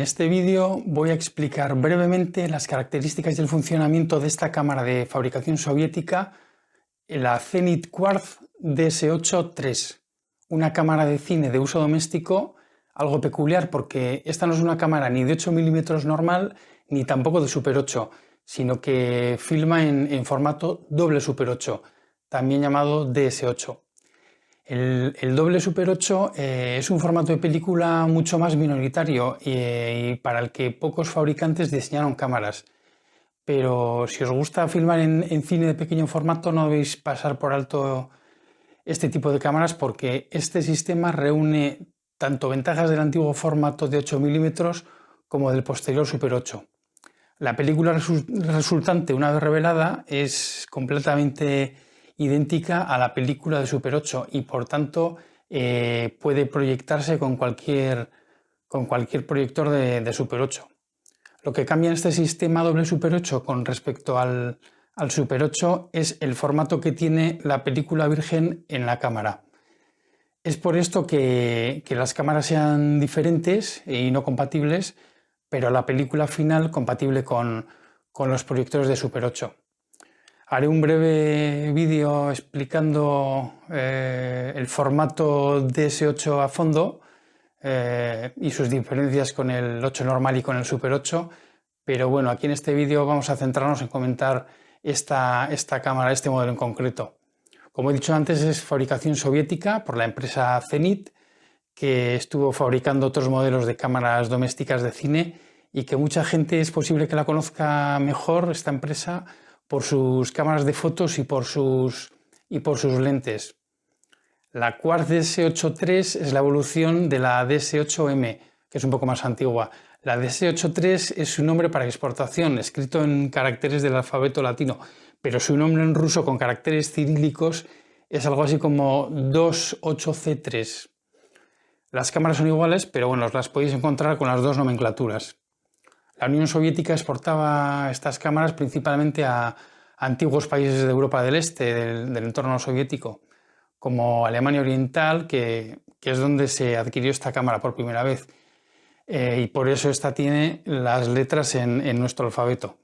En este vídeo voy a explicar brevemente las características y el funcionamiento de esta cámara de fabricación soviética, la Zenit Quartz DS8 III, una cámara de cine de uso doméstico, algo peculiar porque esta no es una cámara ni de 8 mm normal ni tampoco de Super 8, sino que filma en formato doble Super 8, también llamado DS8. El doble Super 8 es un formato de película mucho más minoritario y para el que pocos fabricantes diseñaron cámaras. Pero si os gusta filmar en cine de pequeño formato, no debéis pasar por alto este tipo de cámaras porque este sistema reúne tanto ventajas del antiguo formato de 8 mm como del posterior Super 8. La película resultante, una vez revelada, es completamente idéntica a la película de Super 8 y por tanto puede proyectarse con cualquier proyector de Super 8. Lo que cambia en este sistema doble Super 8 con respecto al Super 8 es el formato que tiene la película virgen en la cámara. Es por esto que las cámaras sean diferentes y no compatibles, pero la película final compatible con los proyectores de Super 8. Haré un breve vídeo explicando el formato DS8 a fondo y sus diferencias con el 8 normal y con el Super 8, pero bueno, aquí en este vídeo vamos a centrarnos en comentar esta cámara, este modelo en concreto. Como he dicho antes, es fabricación soviética por la empresa Zenit, que estuvo fabricando otros modelos de cámaras domésticas de cine y que mucha gente es posible que la conozca mejor, esta empresa, por sus cámaras de fotos y por sus lentes. La Quartz DS8 III es la evolución de la DS8M, que es un poco más antigua. La DS8 III es su nombre para exportación, escrito en caracteres del alfabeto latino, pero su nombre en ruso con caracteres cirílicos es algo así como 28C3. Las cámaras son iguales, pero bueno, las podéis encontrar con las dos nomenclaturas. La Unión Soviética exportaba estas cámaras principalmente a antiguos países de Europa del Este, del entorno soviético, como Alemania Oriental, que es donde se adquirió esta cámara por primera vez. Y por eso esta tiene las letras en nuestro alfabeto.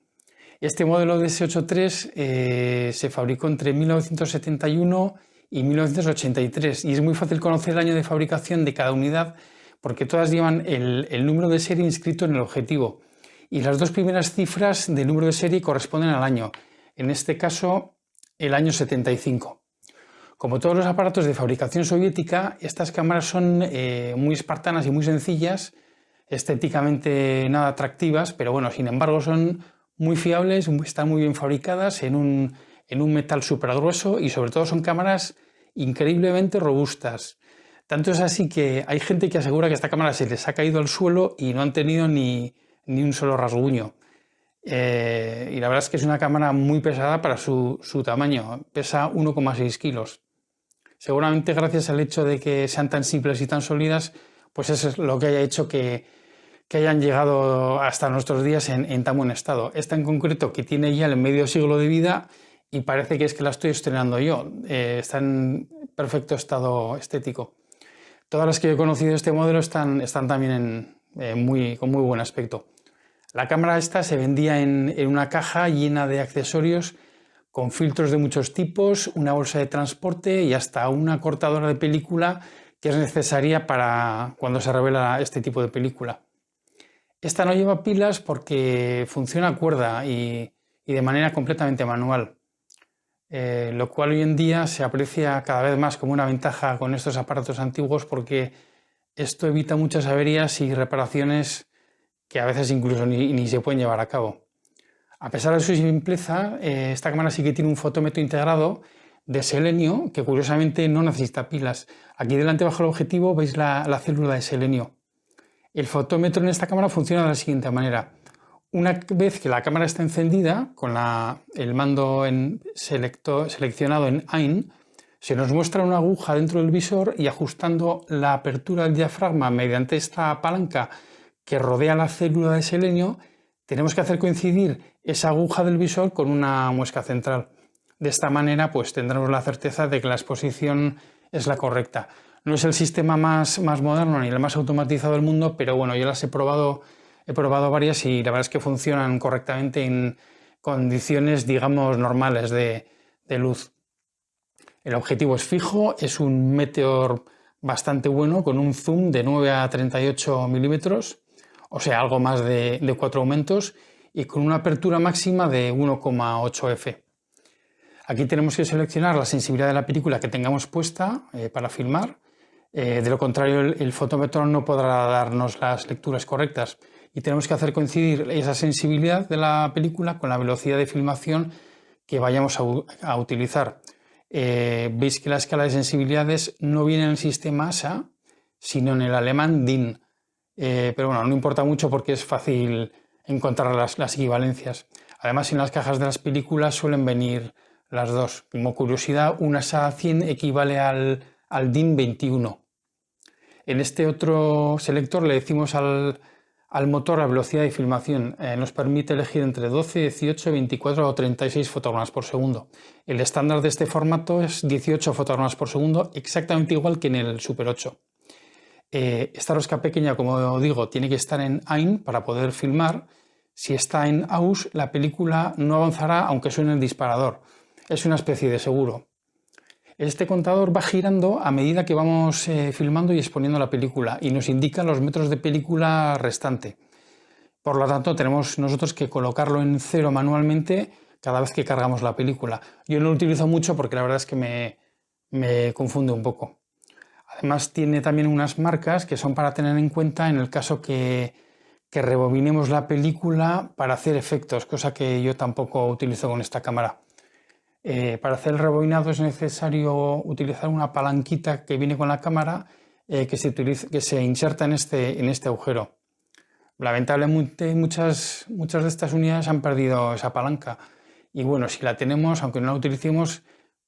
Este modelo DS8 III se fabricó entre 1971 y 1983 y es muy fácil conocer el año de fabricación de cada unidad porque todas llevan el número de serie inscrito en el objetivo y las dos primeras cifras del número de serie corresponden al año, en este caso el año 75. Como todos los aparatos de fabricación soviética, estas cámaras son muy espartanas y muy sencillas, estéticamente nada atractivas, pero bueno, sin embargo son muy fiables, están muy bien fabricadas en un metal súper grueso y sobre todo son cámaras increíblemente robustas. Tanto es así que hay gente que asegura que esta cámara se les ha caído al suelo y no han tenido ni un solo rasguño. Y la verdad es que es una cámara muy pesada para su tamaño, pesa 1,6 kilos. Seguramente gracias al hecho de que sean tan simples y tan sólidas, pues eso es lo que haya hecho que hayan llegado hasta nuestros días en tan buen estado. Esta en concreto, que tiene ya el medio siglo de vida y parece que es que la estoy estrenando yo, está en perfecto estado estético. Todas las que he conocido de este modelo están también con muy buen aspecto. La cámara esta se vendía en una caja llena de accesorios con filtros de muchos tipos, una bolsa de transporte y hasta una cortadora de película que es necesaria para cuando se revela este tipo de película. Esta no lleva pilas porque funciona a cuerda y de manera completamente manual, lo cual hoy en día se aprecia cada vez más como una ventaja con estos aparatos antiguos porque esto evita muchas averías y reparaciones que a veces incluso ni se pueden llevar a cabo. A pesar de su simpleza, esta cámara sí que tiene un fotómetro integrado de selenio que curiosamente no necesita pilas. Aquí delante bajo el objetivo veis la célula de selenio. El fotómetro en esta cámara funciona de la siguiente manera. Una vez que la cámara está encendida, con el mando seleccionado en AIN, se nos muestra una aguja dentro del visor y ajustando la apertura del diafragma mediante esta palanca que rodea la célula de selenio, tenemos que hacer coincidir esa aguja del visor con una muesca central. De esta manera pues tendremos la certeza de que la exposición es la correcta. No es el sistema más moderno ni el más automatizado del mundo, pero bueno, yo las he probado he probado varias y la verdad es que funcionan correctamente en condiciones, digamos, normales de luz. El objetivo es fijo, es un Meteor bastante bueno con un zoom de 9 a 38 milímetros, o sea, algo más de 4 aumentos, y con una apertura máxima de 1,8 f. Aquí tenemos que seleccionar la sensibilidad de la película que tengamos puesta para filmar. De lo contrario, el fotómetro no podrá darnos las lecturas correctas y tenemos que hacer coincidir esa sensibilidad de la película con la velocidad de filmación que vayamos a utilizar. Veis que la escala de sensibilidades no viene en el sistema ASA, sino en el alemán DIN. Pero bueno, no importa mucho porque es fácil encontrar las equivalencias. Además, en las cajas de las películas suelen venir las dos. Como curiosidad, un ASA 100 equivale al DIN 21. En este otro selector le decimos al motor la velocidad de filmación. Nos permite elegir entre 12, 18, 24 o 36 fotogramas por segundo. El estándar de este formato es 18 fotogramas por segundo, exactamente igual que en el Super 8. Esta rosca pequeña, como digo, tiene que estar en AIN para poder filmar. Si está en AUS, la película no avanzará aunque suene el disparador. Es una especie de seguro. Este contador va girando a medida que vamos filmando y exponiendo la película y nos indica los metros de película restante. Por lo tanto, tenemos nosotros que colocarlo en 0 manualmente cada vez que cargamos la película. Yo no lo utilizo mucho porque la verdad es que me confunde un poco. Además, tiene también unas marcas que son para tener en cuenta en el caso que rebobinemos la película para hacer efectos, cosa que yo tampoco utilizo con esta cámara. Para hacer el rebobinado es necesario utilizar una palanquita que viene con la cámara que se inserta en este agujero. Lamentablemente muchas de estas unidades han perdido esa palanca y bueno, si la tenemos, aunque no la utilicemos,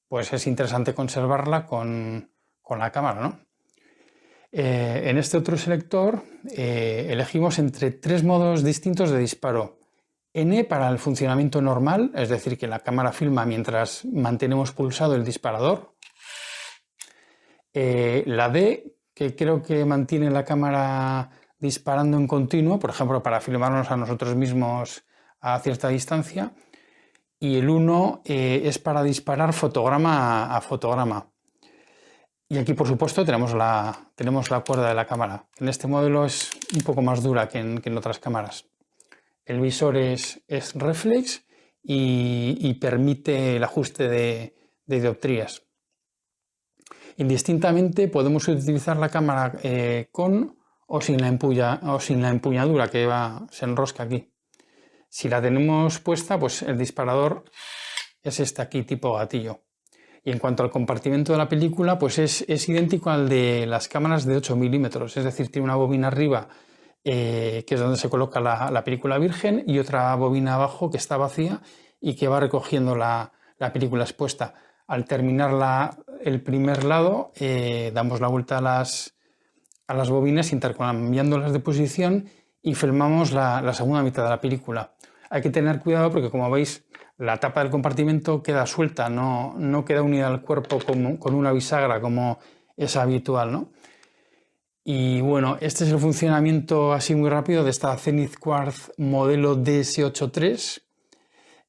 pues es interesante conservarla con la cámara, ¿no? En este otro selector elegimos entre 3 modos distintos de disparo. N para el funcionamiento normal, es decir, que la cámara filma mientras mantenemos pulsado el disparador. La D, que creo que mantiene la cámara disparando en continuo, por ejemplo, para filmarnos a nosotros mismos a cierta distancia. Y el 1 es para disparar fotograma a fotograma. Y aquí, por supuesto, tenemos la cuerda de la cámara. En este modelo es un poco más dura que en otras cámaras. El visor es reflex y permite el ajuste de dioptrías. Indistintamente podemos utilizar la cámara con o sin la empuñadura que se enrosca aquí. Si la tenemos puesta, pues el disparador es este aquí, tipo gatillo. Y en cuanto al compartimento de la película, pues es idéntico al de las cámaras de 8 milímetros, es decir, tiene una bobina arriba que es donde se coloca la película virgen y otra bobina abajo que está vacía y que va recogiendo la película expuesta. Al terminar el primer lado, damos la vuelta a las bobinas intercambiándolas de posición y filmamos la segunda mitad de la película. Hay que tener cuidado porque, como veis, la tapa del compartimento queda suelta, no queda unida al cuerpo con una bisagra como es habitual, ¿no? Y bueno, este es el funcionamiento así muy rápido de esta Zenith Quartz modelo DS83.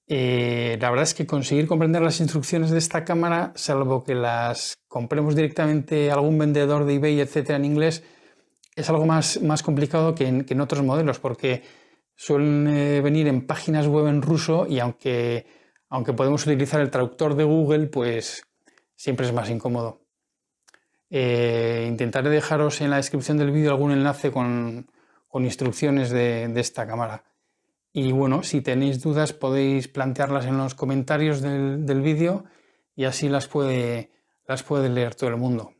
La verdad es que conseguir comprender las instrucciones de esta cámara, salvo que las compremos directamente a algún vendedor de eBay, etcétera, en inglés, es algo más complicado que en otros modelos, porque suelen venir en páginas web en ruso y aunque podemos utilizar el traductor de Google, pues siempre es más incómodo. Intentaré dejaros en la descripción del vídeo algún enlace con instrucciones de esta cámara. Y bueno, si tenéis dudas podéis plantearlas en los comentarios del vídeo y así las puede leer todo el mundo.